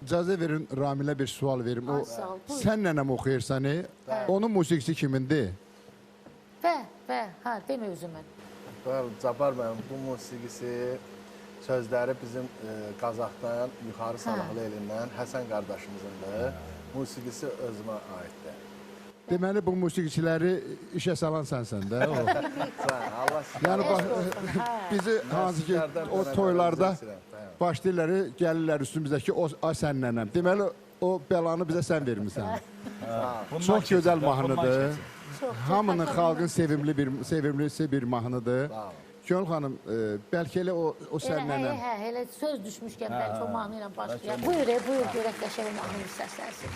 İcazə verin, Ramilə bir sual verim. O, sağ ol, buyur. sən nənəm oxuyursan, onun musiqisi kimindir? Ha, demə özümün. Cabbar mənim bu musiqisi sözləri bizim Qazaxdan, Yuxarı Salahlı elindən Həsən qardaşımızındır. Musiqisi özümə aiddir. Deməli, bu musiqiçiləri işə salan sənsən də. Allah Yəni, bizi hansı ki, o toylarda başlayırlar, gəlirlər üstümüzdəki o sən nənəm. Deməli, o bəlanı bizə sən vermirsən. Çox gözəl mahnıdır. Hamının xalqın sevimlisi bir mahnıdır. Gönül xanım, bəlkə elə o sən nənəm. Elə söz düşmüşkən bəlkə o mahnı ilə başlayaq. Buyur, görək qəşəng mahnını səslənsin.